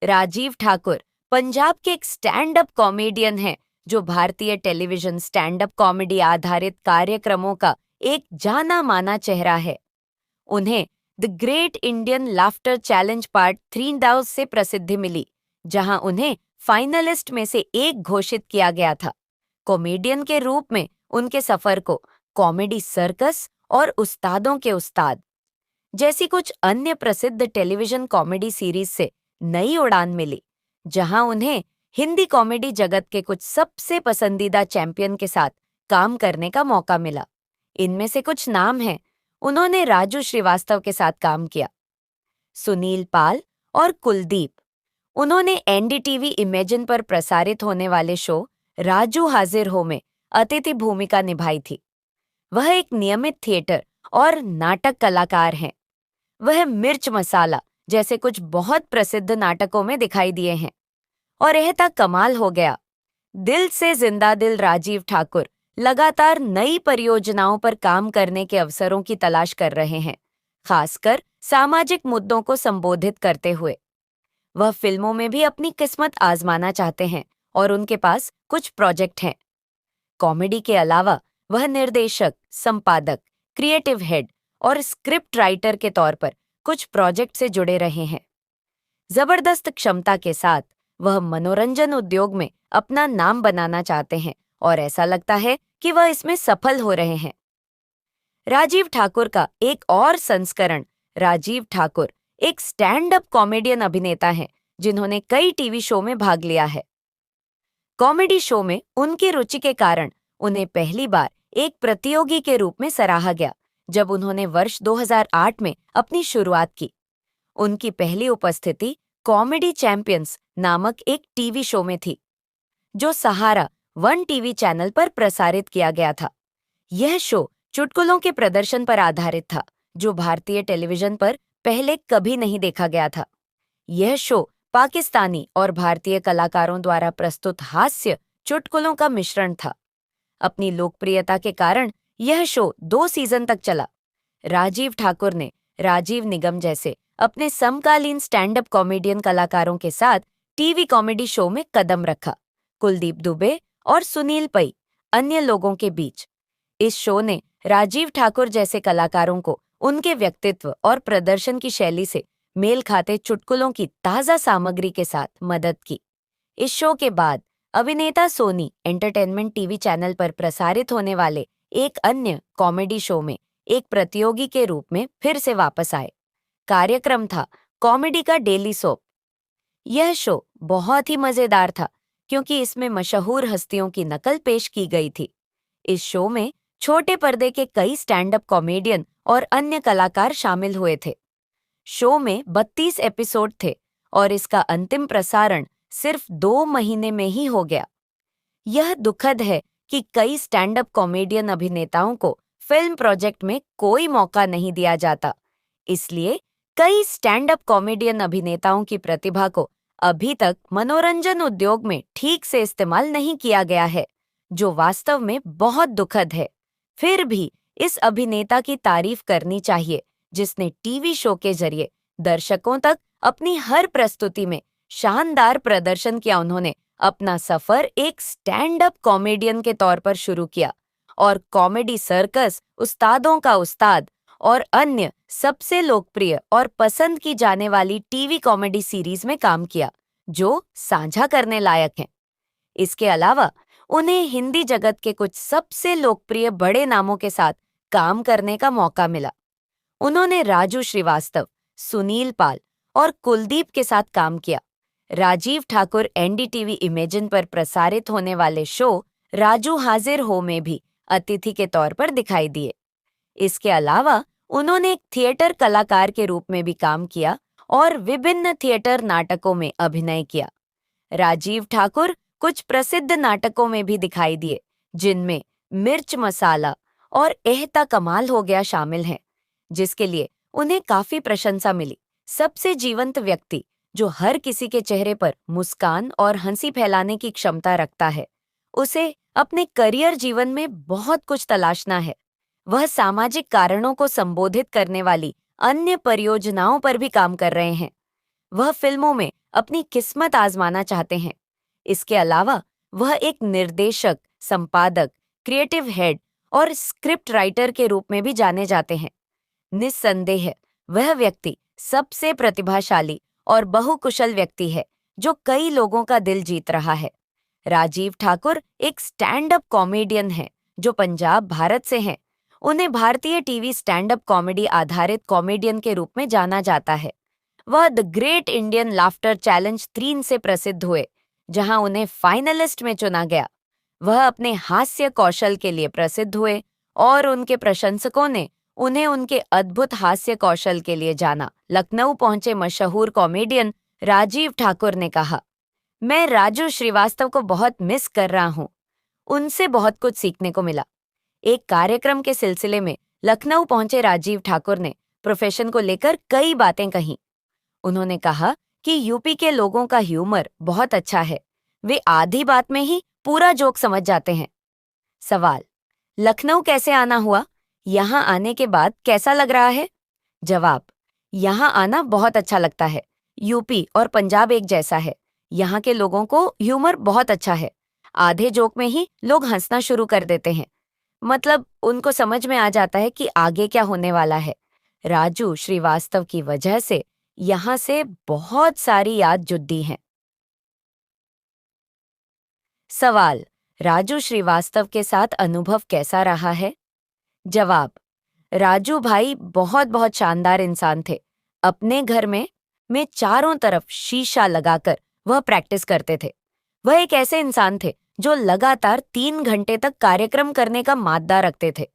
राजीव ठाकुर पंजाब के एक stand up comedian हैं जो भारतीय टेलीविजन स्टैंड अप कॉमेडी आधारित कार्यक्रमों का एक जाना माना चेहरा है। उन्हें the great Indian laughter challenge part 3 से प्रसिद्धि मिली, जहां उन्हें फाइनलिस्ट में से एक घोषित किया गया था। कॉमेडियन के रूप में उनके सफर को कॉमेडी सर्कस और उस्तादों के उस्ताद जैसी कुछ अन्य प्रसिद्ध टेलीविजन कॉमेडी सीरीज से नई उड़ान मिली, जहां उन्हें हिंदी कॉमेडी जगत के कुछ सबसे पसंदीदा चैंपियन के साथ काम करने का मौका मिला। इनमें से कुछ नाम हैं। उन्होंने राजू श्रीवास्तव के साथ काम किया, सुनील पाल और कुलदीप। उन्होंने एनडीटीवी इमेजिन पर प्रसारित होने वाले शो राजू हाजिर हो में अतिथि भूमिका निभाई थी। वह एक नियमित थिएटर और नाटक कलाकार हैं। वह मिर्च मसाला जैसे कुछ बहुत प्रसिद्ध नाटकों में दिखाई दिए हैं। और यह तक कमाल हो गया, दिल से जिंदा दिल राजीव ठाकुर लगातार नई परियोजनाओं पर काम करने के अवसरों की तलाश कर रहे हैं, खासकर सामाजिक मुद्दों को संबोधित करते हुए। वह फिल्मों में भी अपनी किस्मत आजमाना चाहते हैं और उनके पास कुछ प्रोजेक्ट हैं। कॉमेडी के अलावा वह निर्देशक, संपादक, क्रिएटिव हेड और स्क्रिप्ट राइटर के तौर पर कुछ प्रोजेक्ट से जुड़े रहे हैं। जबरदस्त क्षमता के साथ वह मनोरंजन उद्योग में अपना नाम बनाना चाहते हैं और ऐसा लगता है कि वह इसमें सफल हो रहे हैं। राजीव ठाकुर का एक और संस्करण राजीव ठाकुर एक स्टैंड अप कॉमेडियन अभिनेता हैं जिन्होंने कई टीवी शो में भाग लिया है। कॉमेडी शो में उनकी रुचि के कारण उन्हें पहली बार एक प्रतियोगी के रूप में सराहा गया जब उन्होंने वर्ष 2008 में अपनी शुरुआत की। उनकी पहली उपस्थिति कॉमेडी चैंपियंस नामक एक टीवी शो में थी, जो सहारा वन टीवी चैनल पर प्रसारित किया गया था। यह शो चुटकुलों के प्रदर्शन पर आधारित था, जो भारतीय टेलीविजन पर पहले कभी नहीं देखा गया था। यह शो पाकिस्तानी और भारतीय कलाकारों द्वारा प्रस्तुत हास्य चुटकुलों का मिश्रण था। अपनी लोकप्रियता के कारण यह शो 2 सीजन तक चला। राजीव ठाकुर ने राजीव निगम जैसे अपने समकालीन स्टैंड अप कॉमेडियन कलाकारों के साथ टीवी कॉमेडी शो में कदम रखा, कुलदीप दुबे और सुनील पई अन्य लोगों के बीच। इस शो ने राजीव ठाकुर जैसे कलाकारों को उनके व्यक्तित्व और प्रदर्शन की शैली से मेल खाते चुटकुलों की ताज़ा सामग्री के साथ मदद की। इस शो के बाद अभिनेता सोनी एंटरटेनमेंट टीवी चैनल पर प्रसारित होने वाले एक अन्य कॉमेडी शो में एक प्रतियोगी के रूप में फिर से वापस आए। कार्यक्रम था कॉमेडी का डेली सोप। यह शो बहुत ही मजेदार था क्योंकि इसमें मशहूर हस्तियों की नकल पेश की गई थी। इस शो में छोटे पर्दे के कई स्टैंड अप कॉमेडियन और अन्य कलाकार शामिल हुए थे। शो में 32 एपिसोड थे और इसका अंतिम प्रसारण सिर्फ 2 महीने में ही हो गया। यह दुखद है कि कई स्टैंड अप कॉमेडियन अभिनेताओं को फिल्म प्रोजेक्ट में कोई मौका नहीं दिया जाता। इसलिए कई स्टैंड अप कॉमेडियन अभिनेताओं की प्रतिभा को अभी तक मनोरंजन उद्योग में ठीक से इस्तेमाल नहीं किया गया है, जो वास्तव में बहुत दुखद है। फिर भी इस अभिनेता की तारीफ करनी चाहिए जिसने टीवी शो के जरिए दर्शकों तक अपनी हर प्रस्तुति में शानदार प्रदर्शन किया। उन्होंने अपना सफर एक स्टैंड अप कॉमेडियन के तौर पर शुरू किया और कॉमेडी सर्कस, उस्तादों का उस्ताद और अन्य सबसे लोकप्रिय और पसंद की जाने वाली टीवी कॉमेडी सीरीज में काम किया, जो साझा करने लायक हैं। इसके अलावा उन्हें हिंदी जगत के कुछ सबसे लोकप्रिय बड़े नामों के साथ काम करने का मौका मिला। उन्होंने राजू श्रीवास्तव, सुनील पाल और कुलदीप के साथ काम किया। राजीव ठाकुर एनडीटीवी इमेजिन पर प्रसारित होने वाले शो राजू हाजिर हो में भी अतिथि के तौर पर दिखाई दिए। इसके अलावा उन्होंने एक थिएटर कलाकार के रूप में भी काम किया और विभिन्न थिएटर नाटकों में अभिनय किया। राजीव ठाकुर कुछ प्रसिद्ध नाटकों में भी दिखाई दिए, जिनमें मिर्च मसाला और एहता कमाल हो गया शामिल हैं, जिसके लिए उन्हें काफी प्रशंसा मिली। सबसे जीवंत व्यक्ति जो हर किसी के चेहरे पर मुस्कान और हंसी फैलाने की क्षमता रखता है, उसे अपने करियर जीवन में बहुत कुछ तलाशना है। वह सामाजिक कारणों को संबोधित करने वाली अन्य परियोजनाओं पर भी काम कर रहे हैं। वह फिल्मों में अपनी किस्मत आजमाना चाहते हैं। इसके अलावा वह एक निर्देशक, संपादक, क्रिएटिव हेड और स्क्रिप्ट राइटर के रूप में भी जाने जाते हैं। निस्संदेह वह व्यक्ति सबसे प्रतिभाशाली और बहुकुशल व्यक्ति है जो कई लोगों का दिल जीत रहा है। राजीव ठाकुर एक स्टैंड अप कॉमेडियन है जो पंजाब, भारत से हैं। उन्हें भारतीय टीवी स्टैंड अप कॉमेडी आधारित कॉमेडियन के रूप में जाना जाता है। वह the great Indian laughter challenge 3 से प्रसिद्ध हुए, जहां उन्हें फाइनलिस्ट में चुना गया। वह अपने हास्य कौशल के लिए प्रसिद्ध हुए और उनके प्रशंसकों ने उन्हें उनके अद्भुत हास्य कौशल के लिए जाना। लखनऊ पहुंचे मशहूर कॉमेडियन राजीव ठाकुर ने कहा, मैं राजू श्रीवास्तव को बहुत मिस कर रहा हूं। उनसे बहुत कुछ सीखने को मिला। एक कार्यक्रम के सिलसिले में लखनऊ पहुंचे राजीव ठाकुर ने प्रोफेशन को लेकर कई बातें कहीं। उन्होंने कहा कि यूपी के लोगों का ह्यूमर बहुत अच्छा है। वे आधी बात में ही पूरा जोक समझ जाते हैं। सवाल, लखनऊ कैसे आना हुआ? यहाँ आने के बाद कैसा लग रहा है? जवाब, यहाँ आना बहुत अच्छा लगता है। यूपी और पंजाब एक जैसा है। यहाँ के लोगों को ह्यूमर बहुत अच्छा है। आधे जोक में ही लोग हंसना शुरू कर देते हैं। मतलब उनको समझ में आ जाता है कि आगे क्या होने वाला है। राजू श्रीवास्तव की वजह से यहाँ से बहुत सारी याद जुड़ी हैं। सवाल, राजू श्रीवास्तव के साथ अनुभव कैसा रहा है? जवाब, राजू भाई बहुत बहुत शानदार इंसान थे। अपने घर में चारों तरफ शीशा लगाकर वह प्रैक्टिस करते थे। वह एक ऐसे इंसान थे जो लगातार 3 घंटे तक कार्यक्रम करने का माद्दा रखते थे।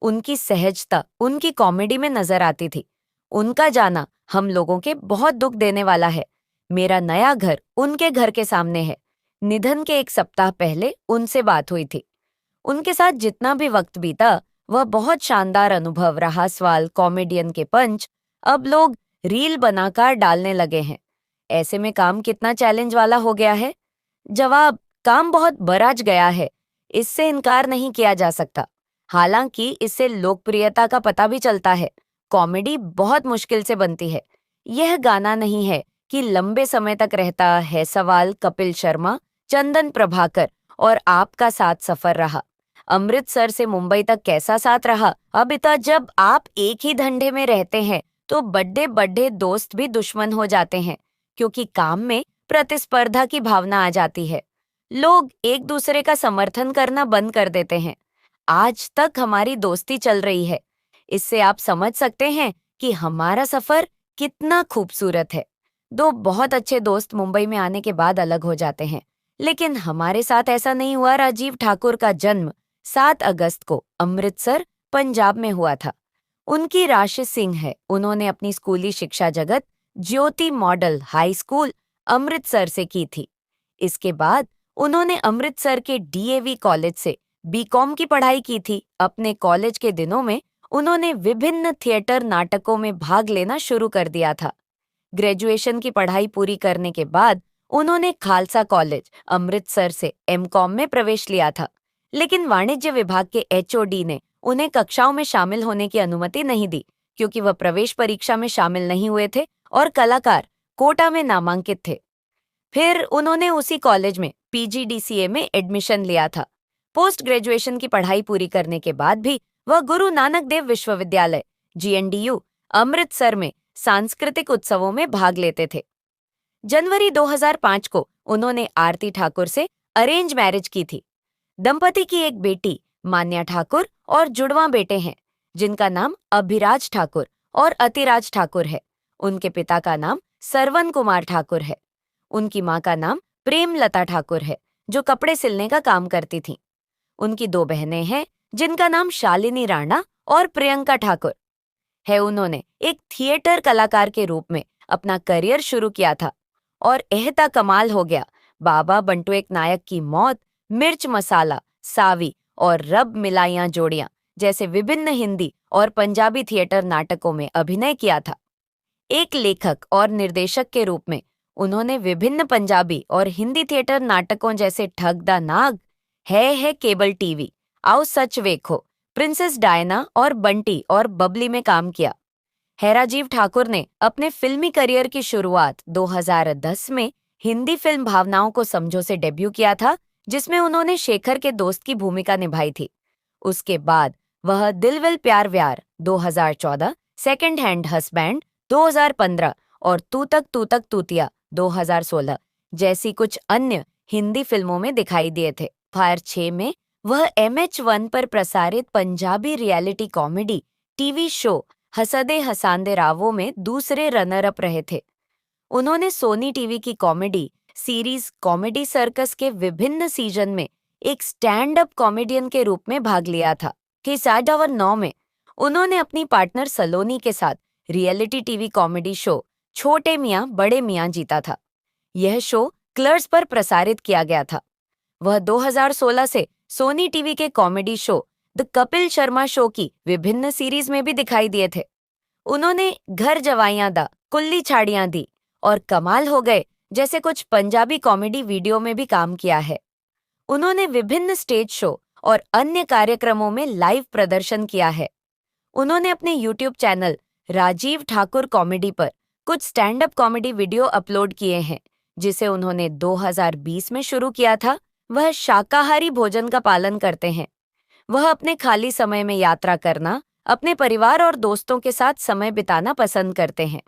उनकी सहजता उनकी कॉमेडी में नजर आती थी। उनका जाना हम लोगों के बहुत दुख देने वाला है। मेरा नया घर उनके घर के सामने है। निधन के 1 सप्ताह पहले उनसे बात हुई थी। उनके साथ जितना भी वक्त बीता वह बहुत शानदार अनुभव रहा। सवाल, कॉमेडियन के पंच अब लोग रील बनाकर डालने लगे हैं। ऐसे में काम कितना चैलेंज वाला हो गया है? जवाब, काम बहुत बराज गया है। इससे इनकार नहीं किया जा सकता। हालांकि इससे लोकप्रियता का पता भी चलता है। कॉमेडी बहुत मुश्किल से बनती है। यह गाना नहीं है कि लंबे समय तक रहता है। सवाल, कपिल शर्मा, चंदन प्रभाकर और आपका साथ सफर रहा। अमृतसर से मुंबई तक कैसा साथ रहा? अब इतना जब आप एक ही धंधे में रहते हैं तो बड़े बड़े दोस्त भी दुश्मन हो जाते हैं, क्योंकि काम में प्रतिस्पर्धा की भावना आ जाती है। लोग एक दूसरे का समर्थन करना बंद कर देते हैं। आज तक हमारी दोस्ती चल रही है। इससे आप समझ सकते हैं कि हमारा सफर कितना खूबसूरत है। 2 बहुत अच्छे दोस्त मुंबई में आने के बाद अलग हो जाते हैं, लेकिन हमारे साथ ऐसा नहीं हुआ। राजीव ठाकुर का जन्म 7 अगस्त को अमृतसर, पंजाब में हुआ था। उनकी राशि सिंह है। उन्होंने अपनी स्कूली शिक्षा जगत ज्योति मॉडल हाई स्कूल अमृतसर से की थी। इसके बाद उन्होंने अमृतसर के डीएवी कॉलेज से बीकॉम की पढ़ाई की थी। अपने कॉलेज के दिनों में उन्होंने विभिन्न थिएटर नाटकों में भाग लेना शुरू कर दिया था। ग्रेजुएशन की पढ़ाई पूरी करने के बाद उन्होंने खालसा कॉलेज अमृतसर से एमकॉम में प्रवेश लिया था, लेकिन वाणिज्य विभाग के एचओडी ने उन्हें कक्षाओं में शामिल होने की अनुमति नहीं दी, क्योंकि वह प्रवेश परीक्षा में शामिल नहीं हुए थे और कलाकार कोटा में नामांकित थे। फिर उन्होंने उसी कॉलेज में पीजीडीसीए में एडमिशन लिया था। पोस्ट ग्रेजुएशन की पढ़ाई पूरी करने के बाद भी वह गुरु नानक देव विश्वविद्यालय जीएनडीयू अमृतसर में सांस्कृतिक उत्सवों में भाग लेते थे। जनवरी 2005 को उन्होंने आरती ठाकुर से अरेंज मैरिज की थी। दंपति की एक बेटी मान्या ठाकुर और जुड़वां बेटे हैं, जिनका नाम अभिराज ठाकुर और अतिराज ठाकुर है। उनके पिता का नाम सरवन कुमार ठाकुर है। उनकी मां का नाम प्रेमलता ठाकुर है, जो कपड़े सिलने का काम करती थीं। उनकी 2 बहनें हैं, जिनका नाम शालिनी राणा और प्रियंका ठाकुर है। उन्होंने एक थिएटर कलाकार के रूप में अपना करियर शुरू किया था और एहता कमाल हो गया। बाबा बंटू एक नायक की मौत, मिर्च मसाला, सावी और रब मिलाइयां जोड़ियां जैसे विभिन्न हिंदी और पंजाबी थिएटर नाटकों में अभिनय किया था। एक लेखक और निर्देशक के रूप में उन्होंने विभिन्न पंजाबी और हिंदी थिएटर नाटकों जैसे ठग दा नाग, है केबल टीवी, आओ सच वेखो, प्रिंसेस डायना और बंटी और बबली में काम किया। हैराजीव ठाकुर ने अपने फिल्मी करियर की शुरुआत 2010 में हिंदी फिल्म भावनाओं को समझो से डेब्यू किया था, जिसमें उन्होंने शेखर के दोस्त की भूमिका निभाई थी। उसके बाद वह दिल विल प्यार व्यार 2014, सेकंड हैंड हस्बैंड 2015 और तू तक तूतिया 2016 जैसी कुछ अन्य हिंदी फिल्मों में दिखाई दिए थे। 2006 में वह MH1 पर प्रसारित Punjabi reality comedy TV show हसदे हसांदे रावो में दूसरे रनर अप रहे थे। उन्होंने सोनी टीवी की कॉमेडी सीरीज कॉमेडी सर्कस के विभिन्न सीजन में एक स्टैंड अप कॉमेडियन के रूप में भाग लिया था। कि 2009 में उन्होंने अपनी पार्टनर सलोनी के साथ रियलिटी टीवी कॉमेडी शो छोटे मियां बड़े मियां जीता था। यह शो क्लर्स पर प्रसारित किया गया था। वह 2016 से सोनी टीवी के comedy show the Kapil Sharma show की विभिन्न सीरीज में भी दिखाई दिए थे। उन्होंने घर जवाइयां दा, कुल्ली छाड़ियां दी और कमाल हो गए जैसे कुछ पंजाबी कॉमेडी वीडियो में भी काम किया है। उन्होंने विभिन्न स्टेज शो और अन्य कार्यक्रमों में लाइव प्रदर्शन किया है। उन्होंने अपने YouTube channel Rajeev Thakur comedy पर कुछ stand up comedy video upload किए हैं, जिसे उन्होंने 2020 में शुरू किया था। वह शाकाहारी भोजन का पालन करते हैं। वह अपने खाली समय में यात्रा करना, अपने परिवार और दोस्तों के साथ समय बिताना पसंद करते हैं।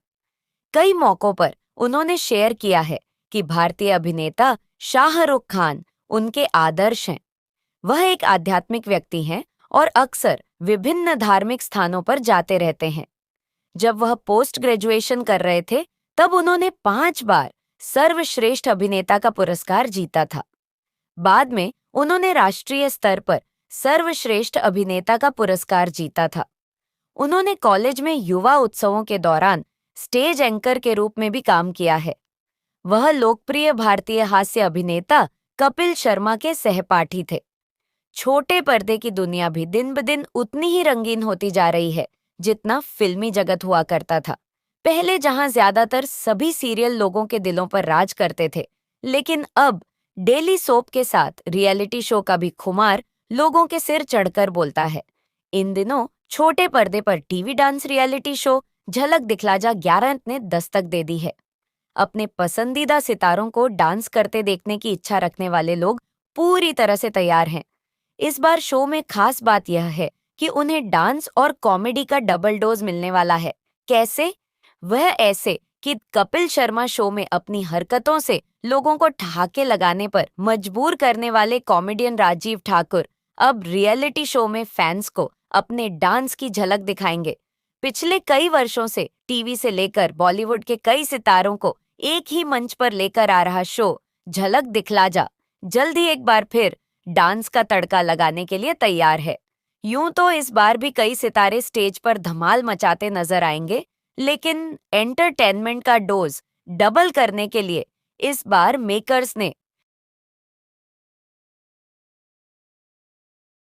कई मौकों पर उन्होंने शेयर किया है कि भारतीय अभिनेता शाहरुख खान उनके आदर्श हैं। वह एक आध्यात्मिक व्यक्ति हैं और अक्सर विभिन्न धार्मिक स्थानों पर जाते रहते हैं। जब वह पोस्ट ग्रेजुएशन कर रहे थे, तब उन्होंने 5 बार सर्वश्रेष्ठ अभिनेता का पुरस्कार जीता था। बाद में उन्होंने राष्ट्रीय स्तर पर सर्वश्रेष्ठ अभिनेता का पुरस्कार जीता था। उन्होंने कॉलेज में युवा उत्सवों के दौरान स्टेज एंकर के रूप में भी काम किया है। वह लोकप्रिय भारतीय हास्य अभिनेता कपिल शर्मा के सहपाठी थे। छोटे पर्दे की दुनिया भी दिन ब दिन उतनी ही रंगीन होती जा रही है जितना फिल्मी जगत हुआ करता था। पहले जहां ज्यादातर सभी सीरियल लोगों के दिलों पर राज करते थे, लेकिन अब डेली सोप के साथ रियलिटी शो का भी खुमार लोगों के सिर चढ़कर बोलता है। इन दिनों छोटे पर्दे पर टीवी डांस रियलिटी शो झलक दिखला जा 11 ने दस्तक दे दी है। अपने पसंदीदा सितारों को डांस करते देखने की इच्छा रखने वाले लोग पूरी तरह से तैयार हैं। इस बार शो में खास बात यह है कि उन्हें डांस और कॉमेडी का डबल डोज मिलने वाला है। कैसे? वह ऐसे कि कपिल शर्मा शो में अपनी हरकतों से लोगों को ठहाके लगाने पर मजबूर करने वाले कॉमेडियन राजीव ठाकुर अब रियलिटी शो में फैंस को अपने डांस की झलक दिखाएंगे। पिछले कई वर्षों से टीवी से लेकर बॉलीवुड के कई सितारों को एक ही मंच पर लेकर आ रहा शो झलक दिखला जा जल्द ही एक बार फिर डांस का तड़का लगाने के लिए तैयार है। यूं तो इस बार भी कई सितारे स्टेज पर धमाल मचाते नजर आएंगे, लेकिन एंटरटेनमेंट का डोज डबल करने के लिए इस बार मेकर्स ने